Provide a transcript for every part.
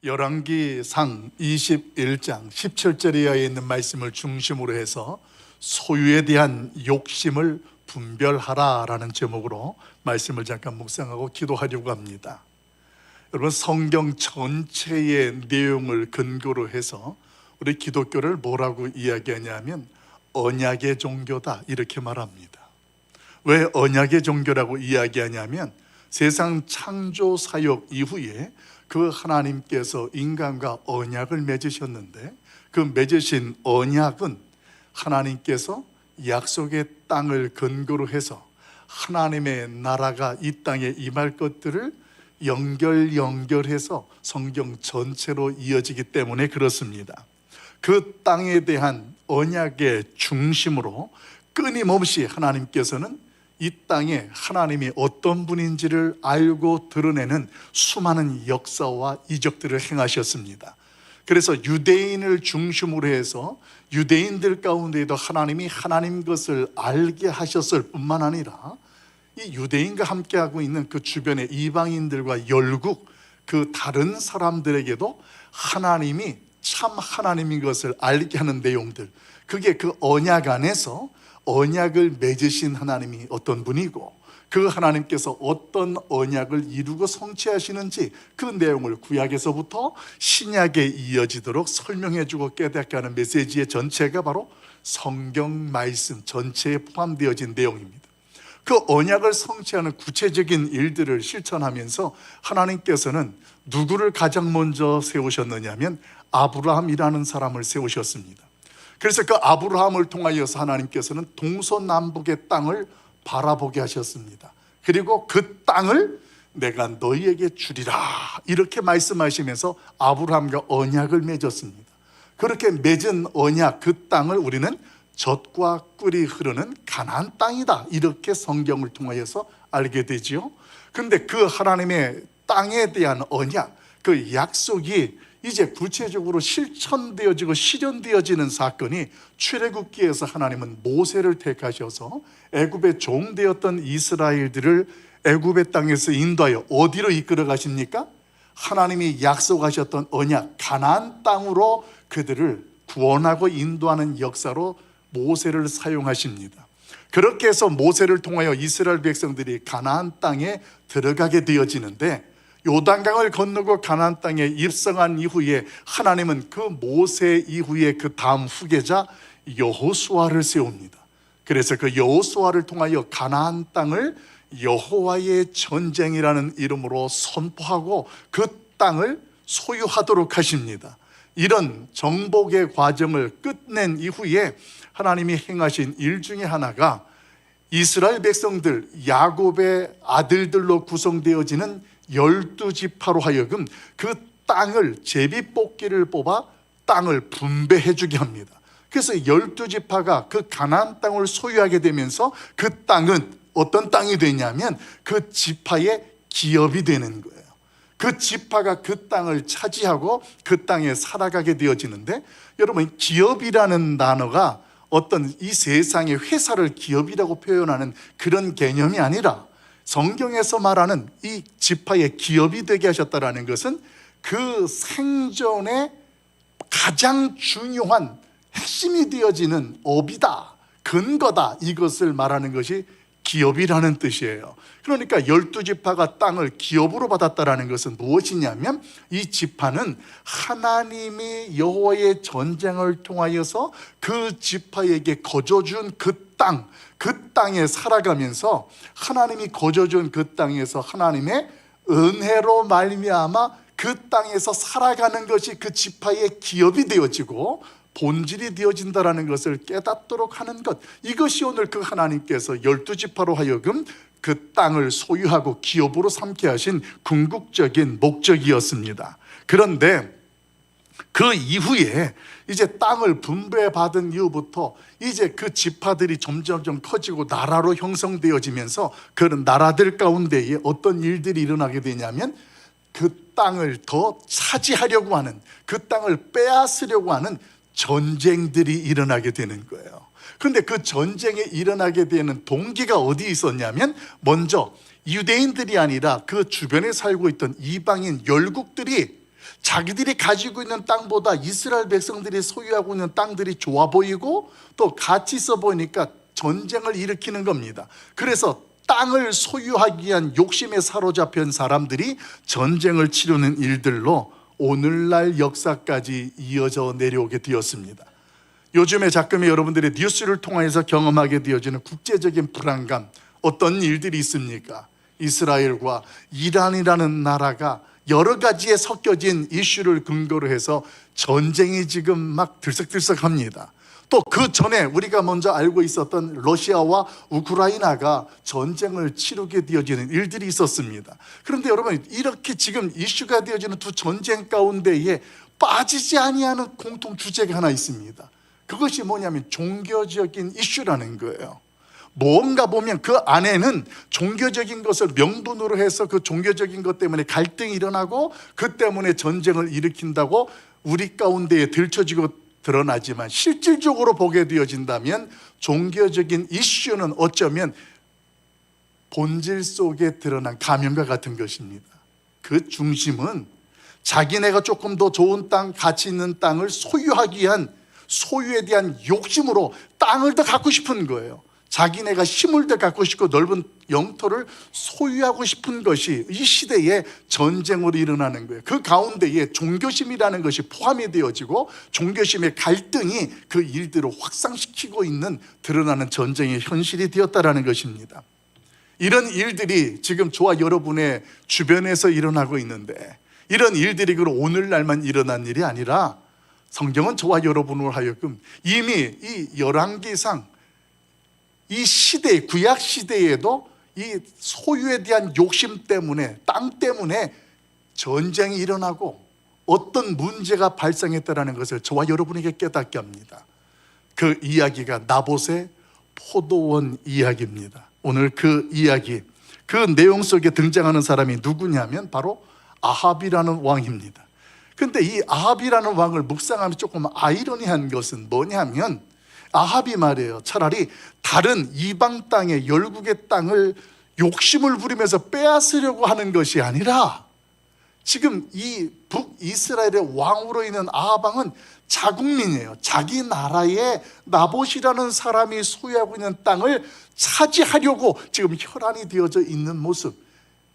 열왕기상 21장 17절에 있는 말씀을 중심으로 해서 소유에 대한 욕심을 분별하라 라는 제목으로 말씀을 잠깐 묵상하고 기도하려고 합니다. 여러분, 성경 전체의 내용을 근거로 해서 우리 기독교를 뭐라고 이야기하냐면 언약의 종교다 이렇게 말합니다. 왜 언약의 종교라고 이야기하냐면 세상 창조 사역 이후에 그 하나님께서 인간과 언약을 맺으셨는데, 그 맺으신 언약은 하나님께서 약속의 땅을 근거로 해서 하나님의 나라가 이 땅에 임할 것들을 연결해서 성경 전체로 이어지기 때문에 그렇습니다. 그 땅에 대한 언약의 중심으로 끊임없이 하나님께서는 이 땅에 하나님이 어떤 분인지를 알고 드러내는 수많은 역사와 이적들을 행하셨습니다. 그래서 유대인을 중심으로 해서 유대인들 가운데에도 하나님이 하나님 것을 알게 하셨을 뿐만 아니라 이 유대인과 함께하고 있는 그 주변의 이방인들과 열국 그 다른 사람들에게도 하나님이 참 하나님인 것을 알게 하는 내용들, 그게 그 언약 안에서 언약을 맺으신 하나님이 어떤 분이고 그 하나님께서 어떤 언약을 이루고 성취하시는지 그 내용을 구약에서부터 신약에 이어지도록 설명해주고 깨닫게 하는 메시지의 전체가 바로 성경 말씀 전체에 포함되어진 내용입니다. 그 언약을 성취하는 구체적인 일들을 실천하면서 하나님께서는 누구를 가장 먼저 세우셨느냐면 아브라함이라는 사람을 세우셨습니다. 그래서 그 아브라함을 통하여서 하나님께서는 동서남북의 땅을 바라보게 하셨습니다. 그리고 그 땅을 내가 너희에게 주리라 이렇게 말씀하시면서 아브라함과 언약을 맺었습니다. 그렇게 맺은 언약, 그 땅을 우리는 젖과 꿀이 흐르는 가나안 땅이다 이렇게 성경을 통하여서 알게 되지요. 그런데 그 하나님의 땅에 대한 언약, 그 약속이 이제 구체적으로 실천되어지고 실현되어지는 사건이 출애굽기에서 하나님은 모세를 택하셔서 애굽의 종되었던 이스라엘들을 애굽의 땅에서 인도하여 어디로 이끌어 가십니까? 하나님이 약속하셨던 언약 가나안 땅으로 그들을 구원하고 인도하는 역사로 모세를 사용하십니다. 그렇게 해서 모세를 통하여 이스라엘 백성들이 가나안 땅에 들어가게 되어지는데, 요단강을 건너고 가나안 땅에 입성한 이후에 하나님은 그 모세 이후에 그 다음 후계자 여호수아를 세웁니다. 그래서 그 여호수아를 통하여 가나안 땅을 여호와의 전쟁이라는 이름으로 선포하고 그 땅을 소유하도록 하십니다. 이런 정복의 과정을 끝낸 이후에 하나님이 행하신 일 중에 하나가 이스라엘 백성들, 야곱의 아들들로 구성되어지는 12지파로 하여금 그 땅을 제비뽑기를 뽑아 땅을 분배해 주게 합니다. 그래서 12지파가 그 가나안 땅을 소유하게 되면서 그 땅은 어떤 땅이 되냐면 그 지파의 기업이 되는 거예요. 그 지파가 그 땅을 차지하고 그 땅에 살아가게 되어지는데, 여러분, 기업이라는 단어가 어떤 이 세상의 회사를 기업이라고 표현하는 그런 개념이 아니라 성경에서 말하는 이 지파의 기업이 되게 하셨다는 것은 그 생존의 가장 중요한 핵심이 되어지는 업이다, 근거다, 이것을 말하는 것이 기업이라는 뜻이에요. 그러니까 12지파가 땅을 기업으로 받았다는 것은 무엇이냐면 이 지파는 하나님이 여호와의 전쟁을 통하여서 그 지파에게 거저준 그 땅에 살아가면서 하나님이 거저준 그 땅에서 하나님의 은혜로 말미암아 그 땅에서 살아가는 것이 그 지파의 기업이 되어지고 본질이 되어진다는 것을 깨닫도록 하는 것, 이것이 오늘 그 하나님께서 12지파로 하여금 그 땅을 소유하고 기업으로 삼게 하신 궁극적인 목적이었습니다. 그런데 그 이후에 이제 땅을 분배받은 이후부터 이제 그 지파들이 점점 커지고 나라로 형성되어지면서 그런 나라들 가운데에 어떤 일들이 일어나게 되냐면 그 땅을 더 차지하려고 하는, 그 땅을 빼앗으려고 하는 전쟁들이 일어나게 되는 거예요. 그런데 그 전쟁에 일어나게 되는 동기가 어디 있었냐면, 먼저 유대인들이 아니라 그 주변에 살고 있던 이방인 열국들이 자기들이 가지고 있는 땅보다 이스라엘 백성들이 소유하고 있는 땅들이 좋아 보이고 또 가치 있어 보이니까 전쟁을 일으키는 겁니다. 그래서 땅을 소유하기 위한 욕심에 사로잡힌 사람들이 전쟁을 치르는 일들로 오늘날 역사까지 이어져 내려오게 되었습니다. 요즘에 가끔의 여러분들의 뉴스를 통해서 경험하게 되어지는 국제적인 불안감, 어떤 일들이 있습니까? 이스라엘과 이란이라는 나라가 여러 가지에 섞여진 이슈를 근거로 해서 전쟁이 지금 막 들썩들썩합니다. 또 그 전에 우리가 먼저 알고 있었던 러시아와 우크라이나가 전쟁을 치르게 되어지는 일들이 있었습니다. 그런데 여러분, 이렇게 지금 이슈가 되어지는 두 전쟁 가운데에 빠지지 아니하는 공통 주제가 하나 있습니다. 그것이 뭐냐면 종교적인 이슈라는 거예요. 뭔가 보면 그 안에는 종교적인 것을 명분으로 해서 그 종교적인 것 때문에 갈등이 일어나고 그 때문에 전쟁을 일으킨다고 우리 가운데에 들춰지고 드러나지만, 실질적으로 보게 되어진다면 종교적인 이슈는 어쩌면 본질 속에 드러난 가면과 같은 것입니다. 그 중심은 자기네가 조금 더 좋은 땅, 가치 있는 땅을 소유하기 위한 소유에 대한 욕심으로 땅을 더 갖고 싶은 거예요. 자기네가 힘을 더 갖고 싶고 넓은 영토를 소유하고 싶은 것이 이 시대에 전쟁으로 일어나는 거예요. 그 가운데에 종교심이라는 것이 포함이 되어지고 종교심의 갈등이 그 일들을 확산시키고 있는 드러나는 전쟁의 현실이 되었다는 것입니다. 이런 일들이 지금 저와 여러분의 주변에서 일어나고 있는데, 이런 일들이 그럼 오늘날만 일어난 일이 아니라 성경은 저와 여러분으로 하여금 이미 이 열왕기상 이 시대, 구약 시대에도 이 소유에 대한 욕심 때문에, 땅 때문에 전쟁이 일어나고 어떤 문제가 발생했다는 것을 저와 여러분에게 깨닫게 합니다. 그 이야기가 나봇의 포도원 이야기입니다. 오늘 그 이야기, 그 내용 속에 등장하는 사람이 누구냐면 바로 아합이라는 왕입니다. 근데 이 아합이라는 왕을 묵상하면 조금 아이러니한 것은 뭐냐면, 아합이 말이에요, 차라리 다른 이방 땅의 열국의 땅을 욕심을 부리면서 빼앗으려고 하는 것이 아니라, 지금 이 북이스라엘의 왕으로 있는 아합 왕은 자국민이에요. 자기 나라에 나봇이라는 사람이 소유하고 있는 땅을 차지하려고 지금 혈안이 되어져 있는 모습,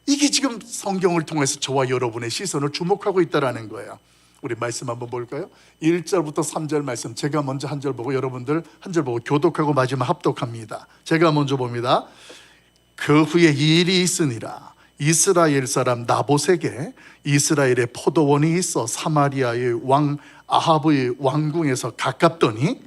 이게 지금 성경을 통해서 저와 여러분의 시선을 주목하고 있다는 거예요. 우리 말씀 한번 볼까요? 1절부터 3절 말씀, 제가 먼저 한 절 보고 여러분들 한 절 보고 교독하고 마지막 합독합니다. 제가 먼저 봅니다. 그 후에 이 일이 있으니라. 이스라엘 사람 나봇에게 이스라엘의 포도원이 있어 사마리아의 왕 아합의 왕궁에서 가깝더니,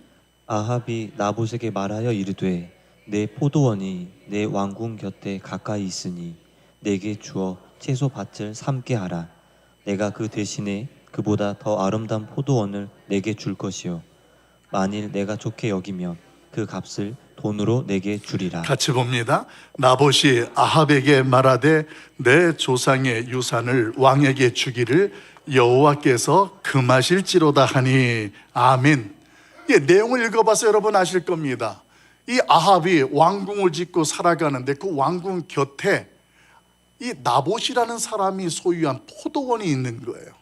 아합이 나봇에게 말하여 이르되 내 포도원이 내 왕궁 곁에 가까이 있으니 내게 주어 채소 밭을 삼게 하라. 내가 그 대신에 그보다 더 아름다운 포도원을 내게 줄 것이요 만일 내가 좋게 여기면 그 값을 돈으로 내게 주리라. 같이 봅니다. 나봇이 아합에게 말하되 내 조상의 유산을 왕에게 주기를 여호와께서 금하실지로다 하니. 아멘. 이 내용을 읽어봐서 여러분 아실 겁니다. 이 아합이 왕궁을 짓고 살아가는데 그 왕궁 곁에 이 나봇이라는 사람이 소유한 포도원이 있는 거예요.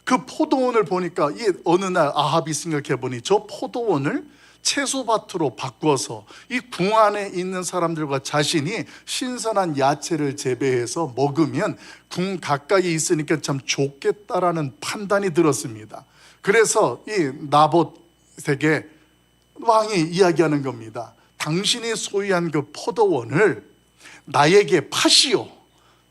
그 포도원을 보니까 이 어느 날 아합이 생각해 보니 저 포도원을 채소밭으로 바꿔서 이 궁 안에 있는 사람들과 자신이 신선한 야채를 재배해서 먹으면 궁 가까이 있으니까 참 좋겠다라는 판단이 들었습니다. 그래서 이 나봇에게 왕이 이야기하는 겁니다. 당신이 소유한 그 포도원을 나에게 파시오.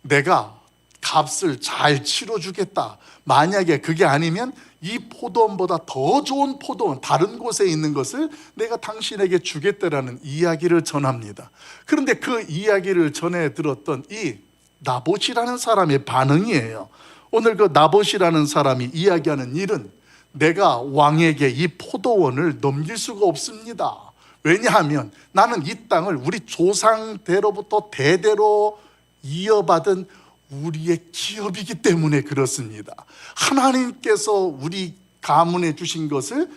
내가 값을 잘 치러주겠다. 만약에 그게 아니면 이 포도원보다 더 좋은 포도원, 다른 곳에 있는 것을 내가 당신에게 주겠다라는 이야기를 전합니다. 그런데 그 이야기를 전해 들었던 이 나봇이라는 사람의 반응이에요. 오늘 그 나봇이라는 사람이 이야기하는 일은 내가 왕에게 이 포도원을 넘길 수가 없습니다. 왜냐하면 나는 이 땅을 우리 조상대로부터 대대로 이어받은 우리의 기업이기 때문에 그렇습니다. 하나님께서 우리 가문에 주신 것을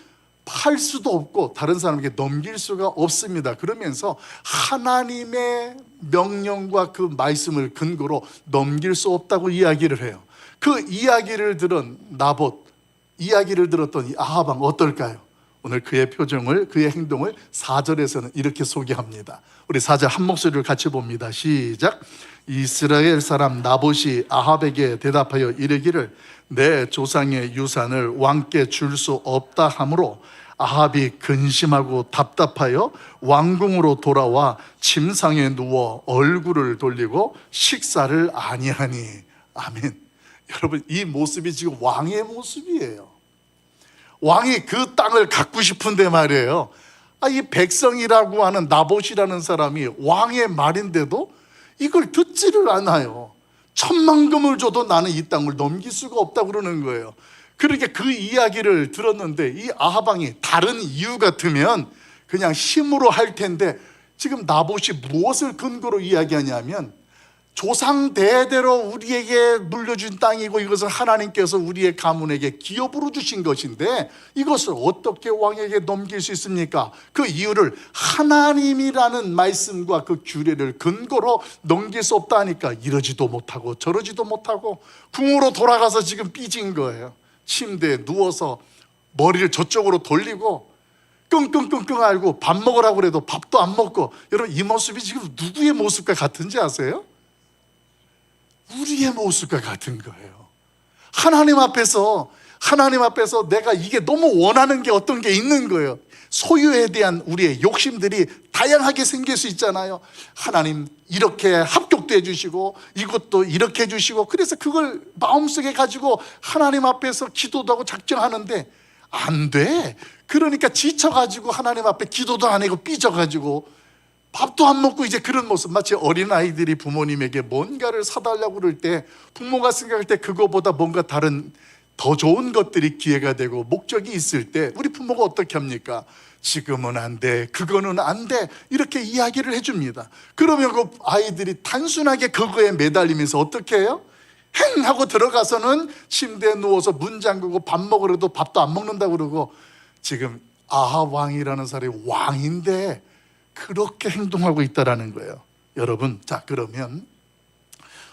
팔 수도 없고 다른 사람에게 넘길 수가 없습니다. 그러면서 하나님의 명령과 그 말씀을 근거로 넘길 수 없다고 이야기를 해요. 그 이야기를 들은 나봇, 이야기를 들었던 이 아합 왕 어떨까요? 오늘 그의 표정을, 그의 행동을 4절에서는 이렇게 소개합니다. 우리 4절 한 목소리를 같이 봅니다. 시작. 이스라엘 사람 나봇이 아합에게 대답하여 이르기를 내 조상의 유산을 왕께 줄 수 없다 하므로 아합이 근심하고 답답하여 왕궁으로 돌아와 침상에 누워 얼굴을 돌리고 식사를 아니하니. 아멘. 여러분, 이 모습이 지금 왕의 모습이에요. 왕이 그 땅을 갖고 싶은데 말이에요. 이 백성이라고 하는 나봇이라는 사람이 왕의 말인데도 이걸 듣지를 않아요. 1,000,000금을 줘도 나는 이 땅을 넘길 수가 없다고 그러는 거예요. 그렇게 그 이야기를 들었는데 이 아합 왕이 다른 이유 같으면 그냥 힘으로 할 텐데 지금 나봇이 무엇을 근거로 이야기하냐면 조상 대대로 우리에게 물려준 땅이고 이것을 하나님께서 우리의 가문에게 기업으로 주신 것인데 이것을 어떻게 왕에게 넘길 수 있습니까? 그 이유를 하나님이라는 말씀과 그 규례를 근거로 넘길 수 없다 하니까 이러지도 못하고 저러지도 못하고 궁으로 돌아가서 지금 삐진 거예요. 침대에 누워서 머리를 저쪽으로 돌리고 끙끙끙끙 앓고 밥 먹으라고 그래도 밥도 안 먹고. 여러분, 이 모습이 지금 누구의 모습과 같은지 아세요? 우리의 모습과 같은 거예요. 하나님 앞에서 내가 이게 너무 원하는 게 어떤 게 있는 거예요. 소유에 대한 우리의 욕심들이 다양하게 생길 수 있잖아요. 하나님 이렇게 합격도 해주시고 이것도 이렇게 해주시고, 그래서 그걸 마음속에 가지고 하나님 앞에서 기도도 하고 작정하는데 안 돼. 그러니까 지쳐가지고 하나님 앞에 기도도 안 하고 삐져가지고 밥도 안 먹고 이제 그런 모습. 마치 어린아이들이 부모님에게 뭔가를 사달라고 그럴 때 부모가 생각할 때 그거보다 뭔가 다른 더 좋은 것들이 기회가 되고 목적이 있을 때 우리 부모가 어떻게 합니까? 지금은 안 돼, 그거는 안 돼, 이렇게 이야기를 해줍니다. 그러면 그 아이들이 단순하게 그거에 매달리면서 어떻게 해요? 행 하고 들어가서는 침대에 누워서 문 잠그고 밥 먹으려도 밥도 안 먹는다고 그러고. 지금 아합 왕이라는 사람이 왕인데 그렇게 행동하고 있다라는 거예요. 여러분, 자, 그러면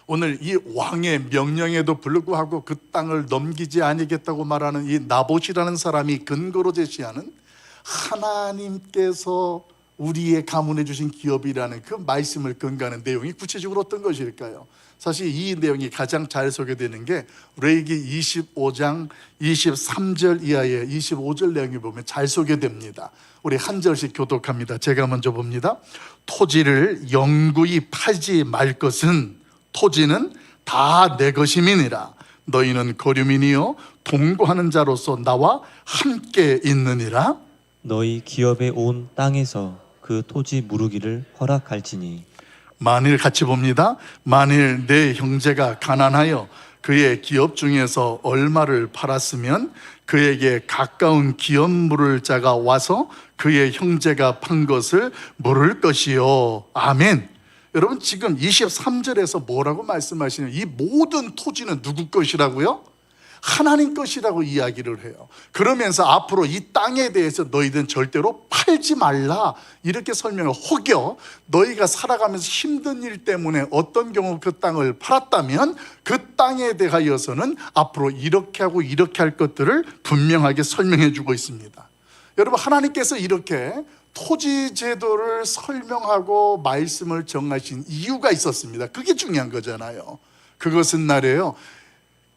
오늘 이 왕의 명령에도 불구하고 그 땅을 넘기지 아니겠다고 말하는 이 나봇이라는 사람이 근거로 제시하는 하나님께서 우리의 가문해 주신 기업이라는 그 말씀을 근거하는 내용이 구체적으로 어떤 것일까요? 사실 이 내용이 가장 잘 소개되는 게 레위기 25장 23절 이하의 25절 내용을 보면 잘 소개됩니다. 우리 한 절씩 교독합니다. 제가 먼저 봅니다. 토지를 영구히 팔지 말 것은 토지는 다 내 것임이니라. 너희는 거류민이요 동거하는 자로서 나와 함께 있느니라. 너희 기업에 온 땅에서 그 토지 무르기를 허락할지니. 만일 같이 봅니다. 만일 내 형제가 가난하여 그의 기업 중에서 얼마를 팔았으면 그에게 가까운 기업 물을 자가 와서 그의 형제가 판 것을 물을 것이요. 아멘. 여러분, 지금 23절에서 뭐라고 말씀하시냐면 이 모든 토지는 누구 것이라고요? 하나님 것이라고 이야기를 해요. 그러면서 앞으로 이 땅에 대해서 너희들은 절대로 팔지 말라 이렇게 설명을. 혹여 너희가 살아가면서 힘든 일 때문에 어떤 경우 그 땅을 팔았다면 그 땅에 대하여서는 앞으로 이렇게 하고 이렇게 할 것들을 분명하게 설명해 주고 있습니다. 여러분, 하나님께서 이렇게 토지 제도를 설명하고 말씀을 정하신 이유가 있었습니다. 그게 중요한 거잖아요. 그것은 말이에요,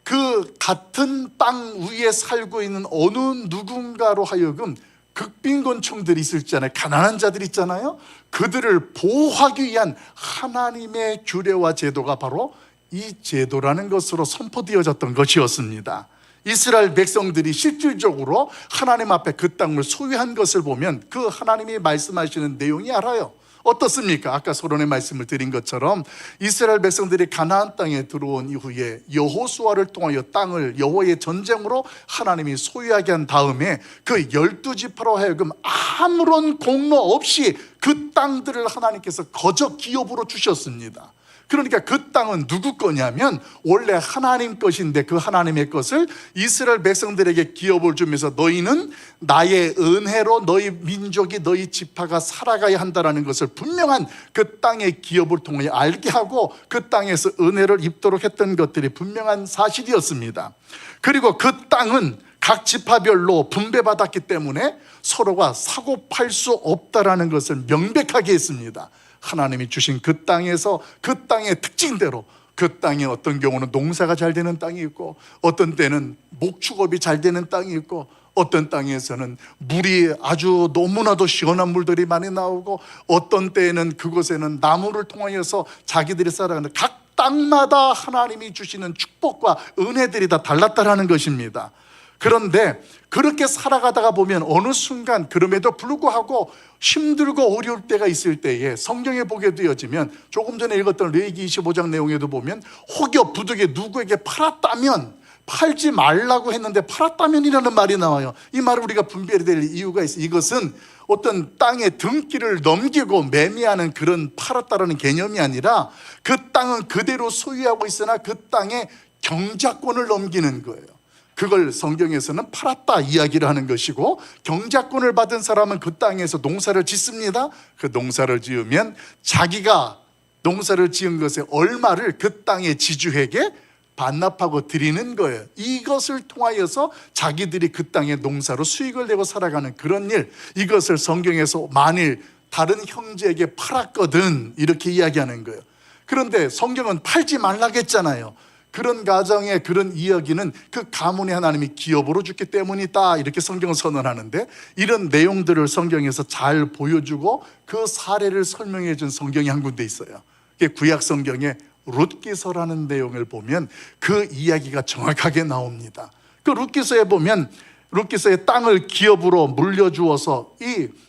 그 같은 땅 위에 살고 있는 어느 누군가로 하여금 극빈곤층들이 있잖아요. 가난한 자들 있잖아요. 그들을 보호하기 위한 하나님의 규례와 제도가 바로 이 제도라는 것으로 선포되어졌던 것이었습니다. 이스라엘 백성들이 실질적으로 하나님 앞에 그 땅을 소유한 것을 보면 그 하나님이 말씀하시는 내용이 알아요. 어떻습니까? 아까 서론의 말씀을 드린 것처럼 이스라엘 백성들이 가나안 땅에 들어온 이후에 여호수아를 통하여 땅을 여호와의 전쟁으로 하나님이 소유하게 한 다음에 그 12지파로 하여금 아무런 공로 없이 그 땅들을 하나님께서 거저 기업으로 주셨습니다. 그러니까 그 땅은 누구 거냐면 원래 하나님 것인데 그 하나님의 것을 이스라엘 백성들에게 기업을 주면서 너희는 나의 은혜로 너희 민족이 너희 지파가 살아가야 한다는 것을 분명한 그 땅의 기업을 통해 알게 하고 그 땅에서 은혜를 입도록 했던 것들이 분명한 사실이었습니다. 그리고 그 땅은 각 지파별로 분배받았기 때문에 서로가 사고 팔 수 없다라는 것을 명백하게 했습니다. 하나님이 주신 그 땅에서 그 땅의 특징대로 그 땅에 어떤 경우는 농사가 잘 되는 땅이 있고 어떤 때는 목축업이 잘 되는 땅이 있고 어떤 땅에서는 물이 아주 너무나도 시원한 물들이 많이 나오고 어떤 때에는 그곳에는 나무를 통하여서 자기들이 살아가는 각 땅마다 하나님이 주시는 축복과 은혜들이 다 달랐다라는 것입니다. 그런데 그렇게 살아가다가 보면 어느 순간 그럼에도 불구하고 힘들고 어려울 때가 있을 때에 성경에 보게 되어지면 조금 전에 읽었던 레위기 25장 내용에도 보면 혹여 부득이 누구에게 팔았다면 팔지 말라고 했는데 팔았다면이라는 말이 나와요. 이 말을 우리가 분별해야 될 이유가 있어요. 이것은 어떤 땅의 등기를 넘기고 매매하는 그런 팔았다라는 개념이 아니라 그 땅은 그대로 소유하고 있으나 그 땅의 경작권을 넘기는 거예요. 그걸 성경에서는 팔았다 이야기를 하는 것이고 경작권을 받은 사람은 그 땅에서 농사를 짓습니다. 그 농사를 지으면 자기가 농사를 지은 것의 얼마를 그 땅의 지주에게 반납하고 드리는 거예요. 이것을 통하여서 자기들이 그 땅의 농사로 수익을 내고 살아가는 그런 일, 이것을 성경에서 만일 다른 형제에게 팔았거든 이렇게 이야기하는 거예요. 그런데 성경은 팔지 말라고 했잖아요. 그런 가정의 그런 이야기는 그 가문의 하나님이 기업으로 줬기 때문이다 이렇게 성경은 선언하는데 이런 내용들을 성경에서 잘 보여주고 그 사례를 설명해 준 성경이 한 군데 있어요. 그게 구약 성경에 룻기서라는 내용을 보면 그 이야기가 정확하게 나옵니다. 그 룻기서에 보면 룻기서의 땅을 기업으로 물려주어서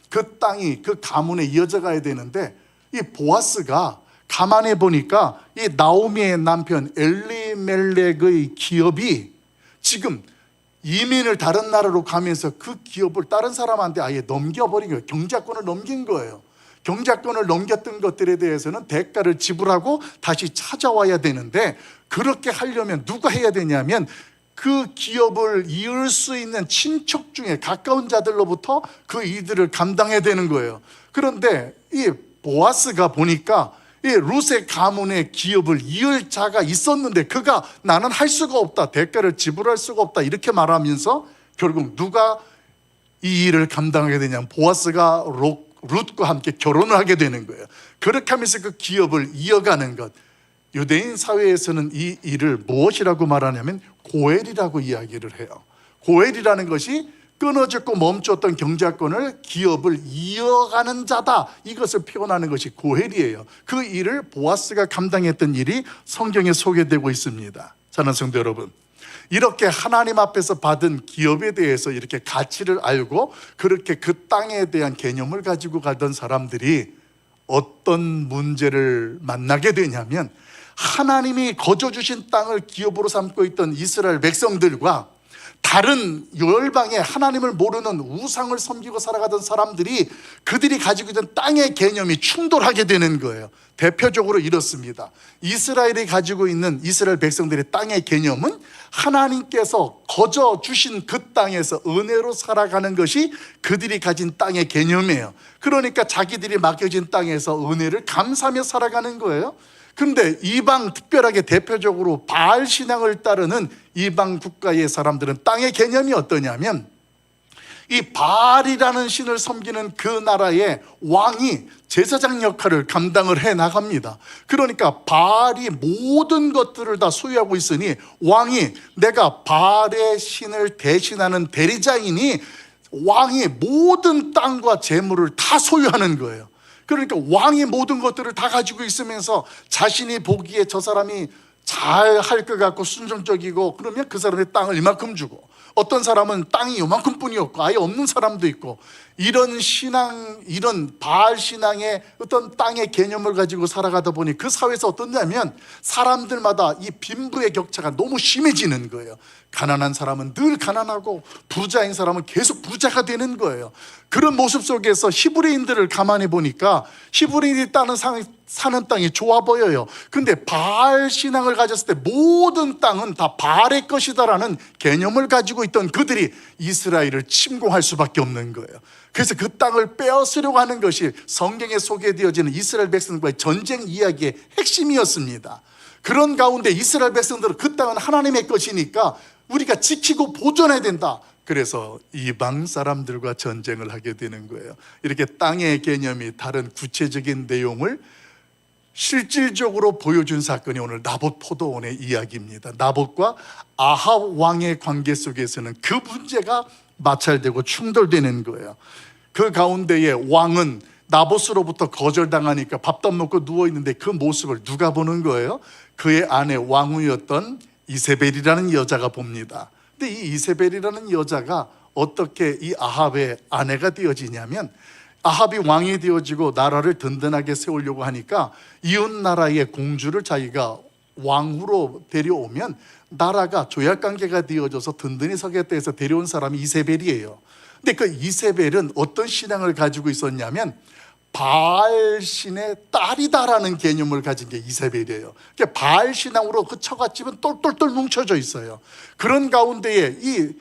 그 땅이 그 가문에 이어져가야 되는데 이 보아스가 가만히 보니까 이 나오미의 남편 엘리멜렉의 기업이 지금 이민을 다른 나라로 가면서 그 기업을 다른 사람한테 아예 넘겨버린 거예요. 경작권을 넘긴 거예요. 경작권을 넘겼던 것들에 대해서는 대가를 지불하고 다시 찾아와야 되는데 그렇게 하려면 누가 해야 되냐면 그 기업을 이을 수 있는 친척 중에 가까운 자들로부터 그 이들을 감당해야 되는 거예요. 그런데 이 보아스가 보니까 이 룻의 가문의 기업을 이을 자가 있었는데 그가 나는 할 수가 없다, 대가를 지불할 수가 없다 이렇게 말하면서 결국 누가 이 일을 감당하게 되냐면 보아스가 룻과 함께 결혼을 하게 되는 거예요. 그렇게 하면서 그 기업을 이어가는 것, 유대인 사회에서는 이 일을 무엇이라고 말하냐면 고엘이라고 이야기를 해요. 고엘이라는 것이 끊어졌고 멈췄던 경작권을 기업을 이어가는 자다, 이것을 표현하는 것이 고엘이에요. 그 일을 보아스가 감당했던 일이 성경에 소개되고 있습니다. 사랑하는 성도 여러분, 이렇게 하나님 앞에서 받은 기업에 대해서 이렇게 가치를 알고 그렇게 그 땅에 대한 개념을 가지고 가던 사람들이 어떤 문제를 만나게 되냐면 하나님이 거저 주신 땅을 기업으로 삼고 있던 이스라엘 백성들과 다른 열방의 하나님을 모르는 우상을 섬기고 살아가던 사람들이 그들이 가지고 있던 땅의 개념이 충돌하게 되는 거예요. 대표적으로 이렇습니다. 이스라엘이 가지고 있는 이스라엘 백성들의 땅의 개념은 하나님께서 거저 주신 그 땅에서 은혜로 살아가는 것이 그들이 가진 땅의 개념이에요. 그러니까 자기들이 맡겨진 땅에서 은혜를 감사하며 살아가는 거예요. 근데 이방, 특별하게 대표적으로 바알 신앙을 따르는 이방 국가의 사람들은 땅의 개념이 어떠냐면 이 바알이라는 신을 섬기는 그 나라의 왕이 제사장 역할을 감당을 해 나갑니다. 그러니까 바알이 모든 것들을 다 소유하고 있으니 왕이 내가 바알의 신을 대신하는 대리자이니 왕이 모든 땅과 재물을 다 소유하는 거예요. 그러니까 왕이 모든 것들을 다 가지고 있으면서 자신이 보기에 저 사람이 잘 할 것 같고 순종적이고 그러면 그 사람의 땅을 이만큼 주고, 어떤 사람은 땅이 요만큼 뿐이었고 아예 없는 사람도 있고, 이런 신앙, 이런 바알 신앙의 어떤 땅의 개념을 가지고 살아가다 보니 그 사회에서 어떻냐면 사람들마다 이 빈부의 격차가 너무 심해지는 거예요. 가난한 사람은 늘 가난하고 부자인 사람은 계속 부자가 되는 거예요. 그런 모습 속에서 히브리인들을 가만히 보니까 히브리인이 사는 땅이 좋아 보여요. 근데 바알 신앙을 가졌을 때 모든 땅은 다 바알의 것이다라는 개념을 가지고 있던 그들이 이스라엘을 침공할 수밖에 없는 거예요. 그래서 그 땅을 빼앗으려고 하는 것이 성경에 소개되어지는 이스라엘 백성과의 전쟁 이야기의 핵심이었습니다. 그런 가운데 이스라엘 백성들은 그 땅은 하나님의 것이니까 우리가 지키고 보존해야 된다. 그래서 이방 사람들과 전쟁을 하게 되는 거예요. 이렇게 땅의 개념이 다른 구체적인 내용을 실질적으로 보여준 사건이 오늘 나봇 포도원의 이야기입니다. 나봇과 아합 왕의 관계 속에서는 그 문제가 마찰되고 충돌되는 거예요. 그 가운데에 왕은 나봇으로부터 거절당하니까 밥도 안 먹고 누워있는데 그 모습을 누가 보는 거예요? 그의 아내 왕후였던 이세벨이라는 여자가 봅니다. 근데 이 이세벨이라는 여자가 어떻게 이 아합의 아내가 되어지냐면, 아합이 왕이 되어지고 나라를 든든하게 세우려고 하니까 이웃 나라의 공주를 자기가 왕후로 데려오면 나라가 조약관계가 되어져서 든든히 서겠다 해서 데려온 사람이 이세벨이에요. 근데 그 이세벨은 어떤 신앙을 가지고 있었냐면 바알 신의 딸이다라는 개념을 가진 게 이세벨이에요. 그러니까 바알 신앙으로 그 처갓집은 똘똘똘 뭉쳐져 있어요. 그런 가운데에 이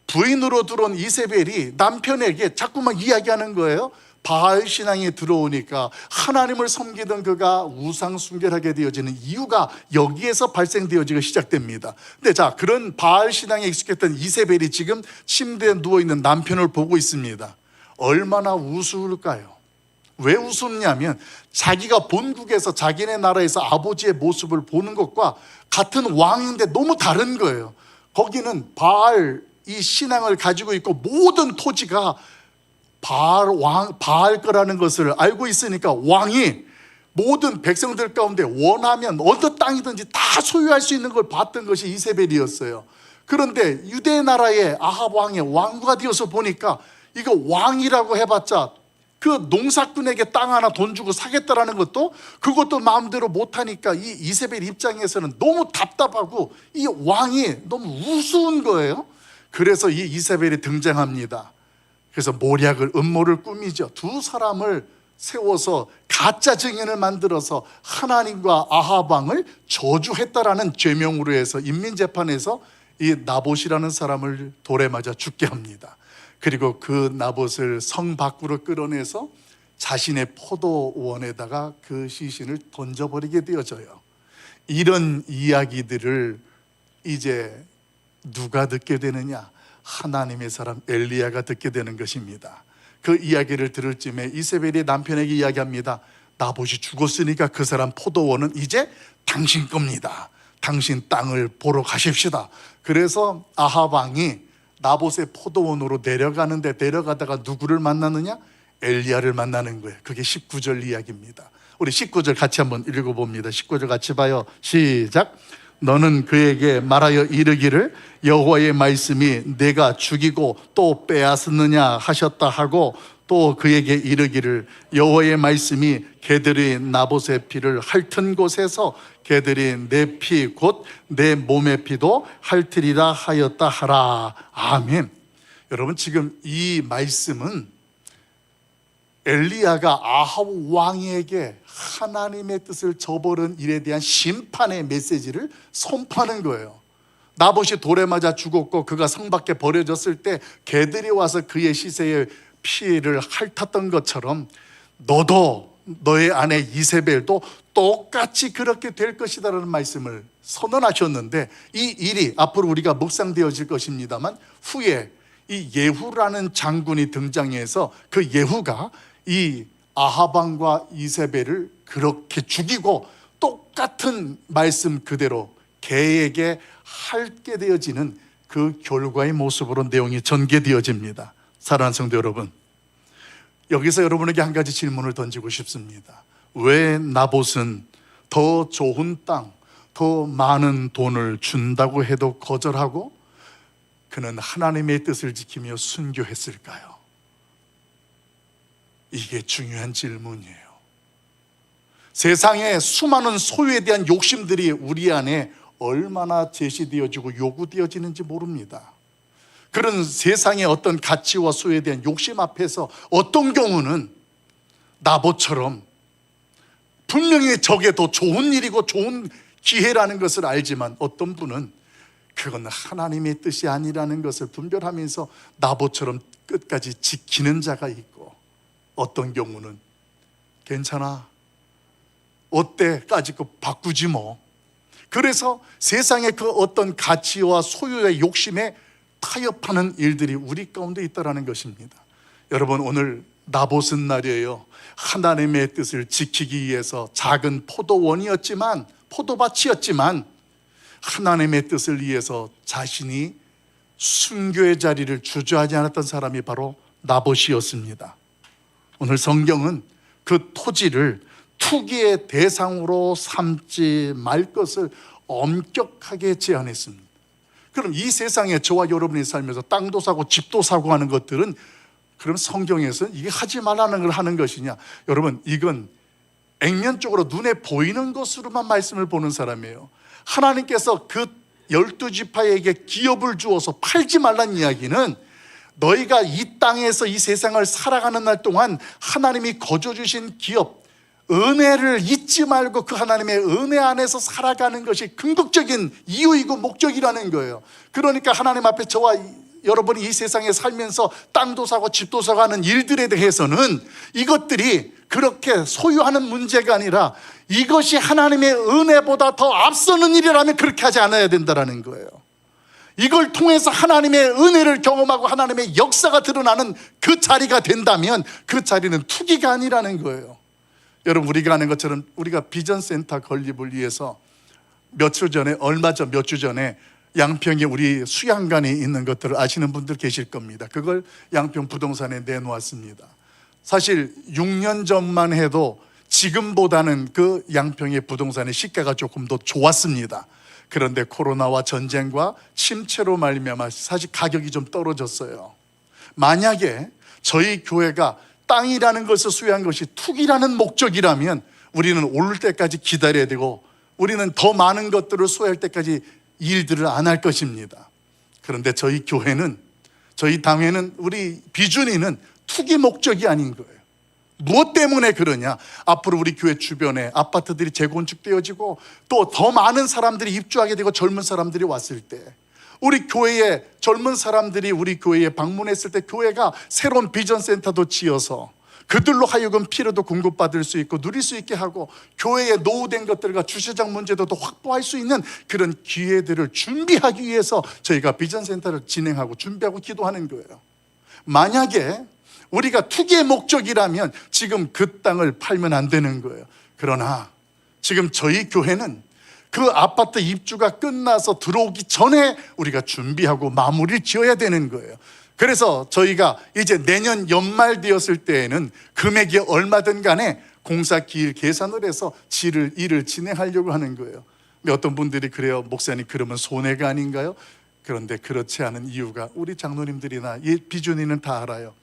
부인으로 들어온 이세벨이 남편에게 자꾸만 이야기하는 거예요. 바알 신앙에 들어오니까 하나님을 섬기던 그가 우상 숭배하게 되어지는 이유가 여기에서 발생되어지기 시작됩니다. 근데 자, 그런 바알 신앙에 익숙했던 이세벨이 지금 침대에 누워있는 남편을 보고 있습니다. 얼마나 우스울까요? 왜 우습냐면 자기가 본국에서 자기네 나라에서 아버지의 모습을 보는 것과 같은 왕인데 너무 다른 거예요. 거기는 바알 이 신앙을 가지고 있고 모든 토지가 바알 거라는 것을 알고 있으니까 왕이 모든 백성들 가운데 원하면 어느 땅이든지 다 소유할 수 있는 걸 봤던 것이 이세벨이었어요. 그런데 유대 나라의 아합 왕의 왕후가 되어서 보니까 이거 왕이라고 해봤자 그 농사꾼에게 땅 하나 돈 주고 사겠다라는 그것도 마음대로 못하니까 이 이세벨 입장에서는 너무 답답하고 이 왕이 너무 우스운 거예요. 그래서 이 이세벨이 등장합니다. 그래서 모략을, 음모를 꾸미죠. 두 사람을 세워서 가짜 증인을 만들어서 하나님과 아합 왕을 저주했다라는 죄명으로 해서 인민재판에서 이 나봇이라는 사람을 돌에 맞아 죽게 합니다. 그리고 그 나봇을 성 밖으로 끌어내서 자신의 포도원에다가 그 시신을 던져버리게 되어져요. 이런 이야기들을 이제 누가 듣게 되느냐? 하나님의 사람 엘리야가 듣게 되는 것입니다. 그 이야기를 들을 쯤에 이세벨이 남편에게 이야기합니다. 나봇이 죽었으니까 그 사람 포도원은 이제 당신 겁니다. 당신 땅을 보러 가십시다. 그래서 아합 왕이 나봇의 포도원으로 내려가는데 내려가다가 누구를 만나느냐? 엘리야를 만나는 거예요. 그게 19절 이야기입니다. 우리 19절 같이 한번 읽어봅니다. 19절 같이 봐요. 시작. 너는 그에게 말하여 이르기를 여호와의 말씀이 내가 죽이고 또 빼앗았느냐 하셨다 하고, 또 그에게 이르기를 여호와의 말씀이 개들이 나봇의 피를 핥은 곳에서 개들이 내 피 곧 내 몸의 피도 핥으리라 하였다 하라. 아멘. 여러분, 지금 이 말씀은 엘리야가 아합 왕에게 하나님의 뜻을 저버린 일에 대한 심판의 메시지를 선포하는 거예요. 나봇이 돌에 맞아 죽었고 그가 성 밖에 버려졌을 때 개들이 와서 그의 시체의 피를 핥았던 것처럼 너도 너의 아내 이세벨도 똑같이 그렇게 될 것이다라는 말씀을 선언하셨는데, 이 일이 앞으로 우리가 묵상되어질 것입니다만 후에 이 예후라는 장군이 등장해서 그 예후가 이 아합 왕과 이세벨을 그렇게 죽이고 똑같은 말씀 그대로 개에게 핥게 되어지는 그 결과의 모습으로 내용이 전개되어집니다. 사랑하는 성도 여러분, 여기서 여러분에게 한 가지 질문을 던지고 싶습니다. 왜 나봇은 더 좋은 땅, 더 많은 돈을 준다고 해도 거절하고 그는 하나님의 뜻을 지키며 순교했을까요? 이게 중요한 질문이에요. 세상의 수많은 소유에 대한 욕심들이 우리 안에 얼마나 제시되어지고 요구되어지는지 모릅니다. 그런 세상의 어떤 가치와 소유에 대한 욕심 앞에서 어떤 경우는 나봇처럼 분명히 저게 더 좋은 일이고 좋은 기회라는 것을 알지만 어떤 분은 그건 하나님의 뜻이 아니라는 것을 분별하면서 나보처럼 끝까지 지키는 자가 있고, 어떤 경우는 괜찮아, 어때까지 그 바꾸지 뭐. 그래서 세상의 그 어떤 가치와 소유의 욕심에 타협하는 일들이 우리 가운데 있다는 것입니다. 여러분, 오늘 나봇은 날이에요. 하나님의 뜻을 지키기 위해서 작은 포도원이었지만, 포도밭이었지만 하나님의 뜻을 위해서 자신이 순교의 자리를 주저하지 않았던 사람이 바로 나봇이었습니다. 오늘 성경은 그 토지를 투기의 대상으로 삼지 말 것을 엄격하게 제한했습니다. 그럼 이 세상에 저와 여러분이 살면서 땅도 사고 집도 사고 하는 것들은, 그럼 성경에서 이게 하지 말라는 걸 하는 것이냐? 여러분, 이건 액면적으로 눈에 보이는 것으로만 말씀을 보는 사람이에요. 하나님께서 그 12지파에게 기업을 주어서 팔지 말란 이야기는 너희가 이 땅에서 이 세상을 살아가는 날 동안 하나님이 거저주신 기업, 은혜를 잊지 말고 그 하나님의 은혜 안에서 살아가는 것이 궁극적인 이유이고 목적이라는 거예요. 그러니까 하나님 앞에 저와 여러분이 이 세상에 살면서 땅도 사고 집도 사고 하는 일들에 대해서는 이것들이 그렇게 소유하는 문제가 아니라 이것이 하나님의 은혜보다 더 앞서는 일이라면 그렇게 하지 않아야 된다는 거예요. 이걸 통해서 하나님의 은혜를 경험하고 하나님의 역사가 드러나는 그 자리가 된다면 그 자리는 투기가 아니라는 거예요. 여러분, 우리가 아는 것처럼 우리가 비전센터 건립을 위해서 몇 주 전에 양평에 우리 수양관이 있는 것들을 아시는 분들 계실 겁니다. 그걸 양평 부동산에 내놓았습니다. 사실 6년 전만 해도 지금보다는 그 양평의 부동산의 시가가 조금 더 좋았습니다. 그런데 코로나와 전쟁과 침체로 말미암아 사실 가격이 좀 떨어졌어요. 만약에 저희 교회가 땅이라는 것을 소유한 것이 투기라는 목적이라면 우리는 오를 때까지 기다려야 되고, 우리는 더 많은 것들을 소유할 때까지 일들을 안 할 것입니다. 그런데 저희 교회는, 저희 당회는, 우리 비준이는 투기 목적이 아닌 거예요. 무엇 때문에 그러냐? 앞으로 우리 교회 주변에 아파트들이 재건축되어지고 또 더 많은 사람들이 입주하게 되고 젊은 사람들이 왔을 때, 우리 교회에 젊은 사람들이 우리 교회에 방문했을 때 교회가 새로운 비전센터도 지어서 그들로 하여금 필요도 공급받을 수 있고 누릴 수 있게 하고, 교회에 노후된 것들과 주차장 문제도 더 확보할 수 있는 그런 기회들을 준비하기 위해서 저희가 비전센터를 진행하고 준비하고 기도하는 거예요. 만약에 우리가 투기의 목적이라면 지금 그 땅을 팔면 안 되는 거예요. 그러나 지금 저희 교회는 그 아파트 입주가 끝나서 들어오기 전에 우리가 준비하고 마무리를 지어야 되는 거예요. 그래서 저희가 이제 내년 연말 되었을 때에는 금액이 얼마든 간에 공사 기일 계산을 해서 일을 진행하려고 하는 거예요. 어떤 분들이 그래요, 목사님 그러면 손해가 아닌가요? 그런데 그렇지 않은 이유가 우리 장로님들이나 비준이는 다 알아요.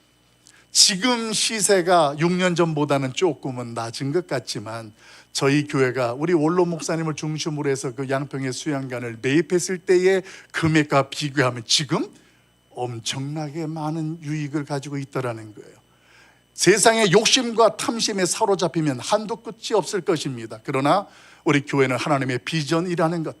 지금 시세가 6년 전보다는 조금은 낮은 것 같지만 저희 교회가 우리 원로 목사님을 중심으로 해서 그 양평의 수양관을 매입했을 때의 금액과 비교하면 지금 엄청나게 많은 유익을 가지고 있다는 거예요. 세상의 욕심과 탐심에 사로잡히면 한도 끝이 없을 것입니다. 그러나 우리 교회는 하나님의 비전이라는 것,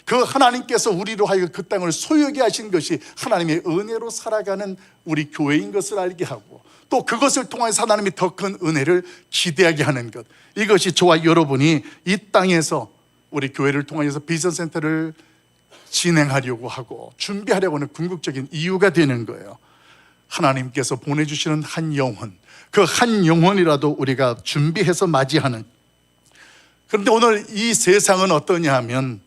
그 하나님께서 우리로 하여금 그 땅을 소유하게 하신 것이 하나님의 은혜로 살아가는 우리 교회인 것을 알게 하고, 또 그것을 통해서 하나님이 더 큰 은혜를 기대하게 하는 것, 이것이 저와 여러분이 이 땅에서 우리 교회를 통해서 비전센터를 진행하려고 하고 준비하려고 하는 궁극적인 이유가 되는 거예요. 하나님께서 보내주시는 한 영혼, 그 한 영혼이라도 우리가 준비해서 맞이하는. 그런데 오늘 이 세상은 어떠냐 하면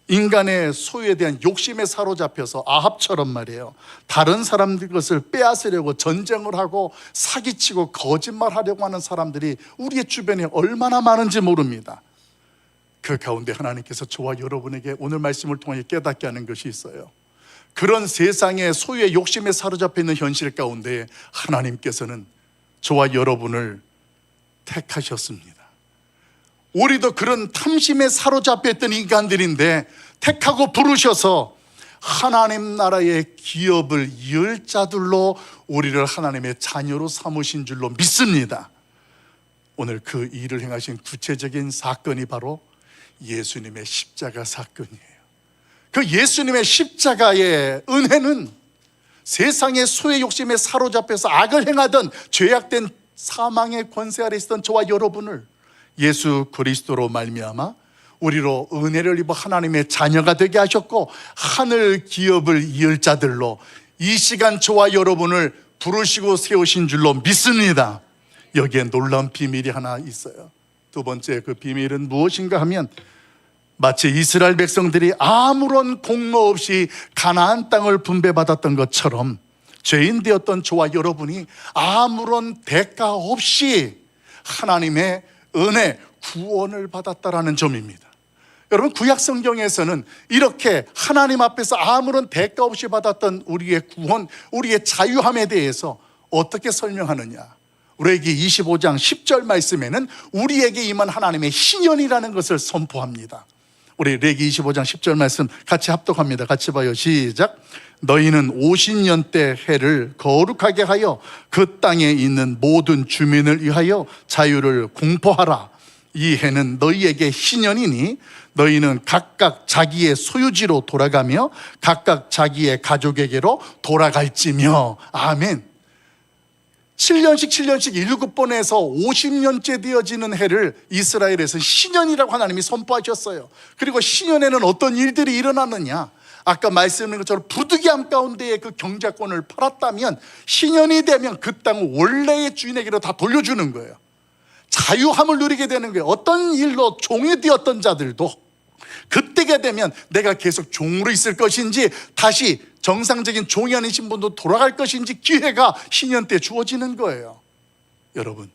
인간의 소유에 대한 욕심에 사로잡혀서 아합처럼 말이에요, 다른 사람들 것을 빼앗으려고 전쟁을 하고 사기치고 거짓말하려고 하는 사람들이 우리의 주변에 얼마나 많은지 모릅니다. 그 가운데 하나님께서 저와 여러분에게 오늘 말씀을 통해 깨닫게 하는 것이 있어요. 그런 세상의 소유의 욕심에 사로잡혀 있는 현실 가운데 하나님께서는 저와 여러분을 택하셨습니다. 우리도 그런 탐심에 사로잡혀 있던 인간들인데 택하고 부르셔서 하나님 나라의 기업을 이을 자들로 우리를 하나님의 자녀로 삼으신 줄로 믿습니다. 오늘 그 일을 행하신 구체적인 사건이 바로 예수님의 십자가 사건이에요. 그 예수님의 십자가의 은혜는 세상의 수의 욕심에 사로잡혀서 악을 행하던 죄악된 사망의 권세 아래 있었던 저와 여러분을 예수 그리스도로 말미암아 우리로 은혜를 입어 하나님의 자녀가 되게 하셨고, 하늘 기업을 이을 자들로 이 시간 저와 여러분을 부르시고 세우신 줄로 믿습니다. 여기에 놀라운 비밀이 하나 있어요. 두 번째 그 비밀은 무엇인가 하면, 마치 이스라엘 백성들이 아무런 공로 없이 가나안 땅을 분배받았던 것처럼 죄인 되었던 저와 여러분이 아무런 대가 없이 하나님의 은혜, 구원을 받았다라는 점입니다. 여러분, 구약 성경에서는 이렇게 하나님 앞에서 아무런 대가 없이 받았던 우리의 구원, 우리의 자유함에 대해서 어떻게 설명하느냐? 레위기 25장 10절 말씀에는 우리에게 임한 하나님의 신연이라는 것을 선포합니다. 우리 레위기 25장 10절 말씀 같이 합독합니다. 같이 봐요. 시작. 너희는 50년 때 해를 거룩하게 하여 그 땅에 있는 모든 주민을 위하여 자유를 공포하라. 이 해는 너희에게 신년이니 너희는 각각 자기의 소유지로 돌아가며 각각 자기의 가족에게로 돌아갈지며. 아멘. 7년씩 7번에서 50년째 되어지는 해를 이스라엘에서 신년이라고 하나님이 선포하셨어요. 그리고 신년에는 어떤 일들이 일어나느냐? 아까 말씀드린 것처럼 부득이함 가운데에 그 경작권을 팔았다면 신년이 되면 그 땅을 원래의 주인에게로 다 돌려주는 거예요. 자유함을 누리게 되는 거예요. 어떤 일로 종이 되었던 자들도 그때가 되면 내가 계속 종으로 있을 것인지 다시 정상적인 종이 아닌 신분도 돌아갈 것인지 기회가 신년 때 주어지는 거예요. 여러분,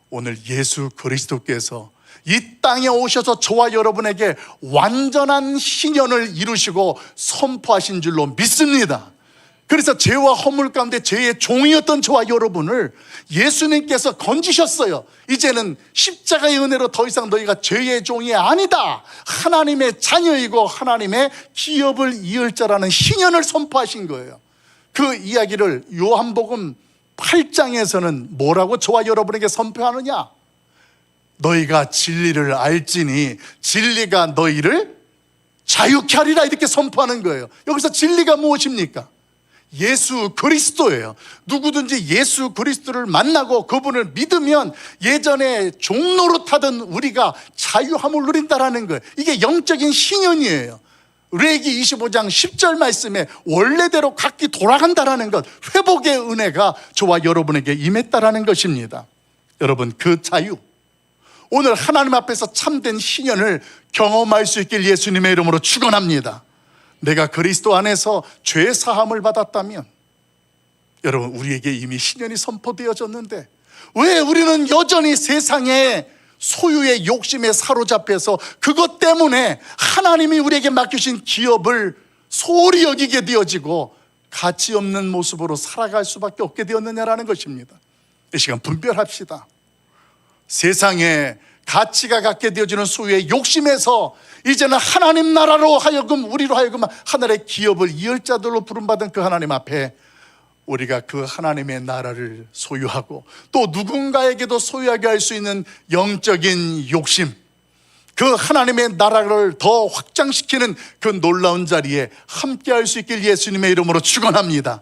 오늘 예수 그리스도께서 이 땅에 오셔서 저와 여러분에게 완전한 신년을 이루시고 선포하신 줄로 믿습니다. 그래서 죄와 허물 가운데 죄의 종이었던 저와 여러분을 예수님께서 건지셨어요. 이제는 십자가의 은혜로 더 이상 너희가 죄의 종이 아니다, 하나님의 자녀이고 하나님의 기업을 이을 자라는 신년을 선포하신 거예요. 그 이야기를 요한복음 8장에서는 뭐라고 저와 여러분에게 선포하느냐? 너희가 진리를 알지니 진리가 너희를 자유케 하리라, 이렇게 선포하는 거예요. 여기서 진리가 무엇입니까? 예수 그리스도예요. 누구든지 예수 그리스도를 만나고 그분을 믿으면 예전에 종노릇하던 우리가 자유함을 누린다라는 거예요. 이게 영적인 신년이에요. 레위기 25장 10절 말씀에 원래대로 각기 돌아간다라는 것, 회복의 은혜가 저와 여러분에게 임했다라는 것입니다. 여러분, 그 자유, 오늘 하나님 앞에서 참된 신년을 경험할 수 있길 예수님의 이름으로 축원합니다. 내가 그리스도 안에서 죄 사함을 받았다면, 여러분, 우리에게 이미 신년이 선포되어졌는데 왜 우리는 여전히 세상의 소유의 욕심에 사로잡혀서 그것 때문에 하나님이 우리에게 맡기신 기업을 소홀히 여기게 되어지고 가치 없는 모습으로 살아갈 수밖에 없게 되었느냐라는 것입니다. 이 시간 분별합시다. 세상에 가치가 갖게 되어지는 소유의 욕심에서 이제는 하나님 나라로 하여금, 우리로 하여금 하늘의 기업을 이을 자들로 부름받은 그 하나님 앞에 우리가 그 하나님의 나라를 소유하고 또 누군가에게도 소유하게 할 수 있는 영적인 욕심, 그 하나님의 나라를 더 확장시키는 그 놀라운 자리에 함께 할 수 있길 예수님의 이름으로 축원합니다.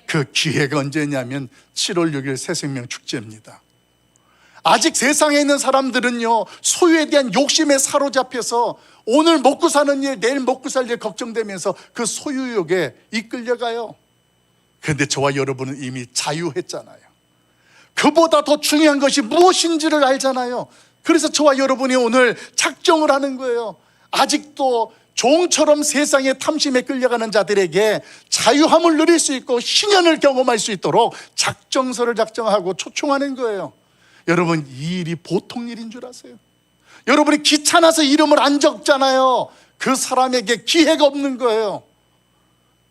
그 기회가 언제냐면 7월 6일 새생명 축제입니다. 아직 세상에 있는 사람들은요, 소유에 대한 욕심에 사로잡혀서 오늘 먹고 사는 일, 내일 먹고 살 일 걱정되면서 그 소유욕에 이끌려가요. 그런데 저와 여러분은 이미 자유했잖아요. 그보다 더 중요한 것이 무엇인지를 알잖아요. 그래서 저와 여러분이 오늘 작정을 하는 거예요. 아직도 종처럼 세상의 탐심에 끌려가는 자들에게 자유함을 누릴 수 있고 신년을 경험할 수 있도록 작정서를 작정하고 초청하는 거예요. 여러분, 이 일이 보통 일인 줄 아세요? 여러분이 귀찮아서 이름을 안 적잖아요. 그 사람에게 기회가 없는 거예요.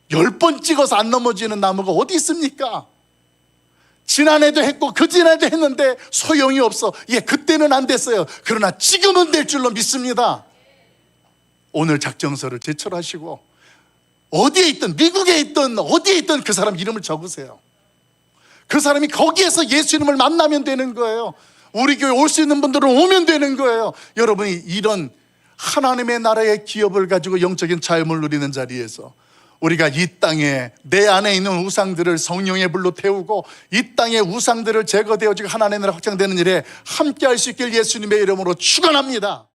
10번 찍어서 안 넘어지는 나무가 어디 있습니까? 지난해도 했고 그 지난해도 했는데 소용이 없어. 예, 그때는 안 됐어요. 그러나 지금은 될 줄로 믿습니다. 오늘 작정서를 제출하시고 어디에 있든, 미국에 있든 어디에 있든 그 사람 이름을 적으세요. 그 사람이 거기에서 예수 이름을 만나면 되는 거예요. 우리 교회 올 수 있는 분들은 오면 되는 거예요. 여러분이 이런 하나님의 나라의 기업을 가지고 영적인 자유를 누리는 자리에서 우리가 이 땅에 내 안에 있는 우상들을 성령의 불로 태우고 이 땅의 우상들을 제거되어지고 하나님의 나라 확장되는 일에 함께 할 수 있길 예수님의 이름으로 축원합니다.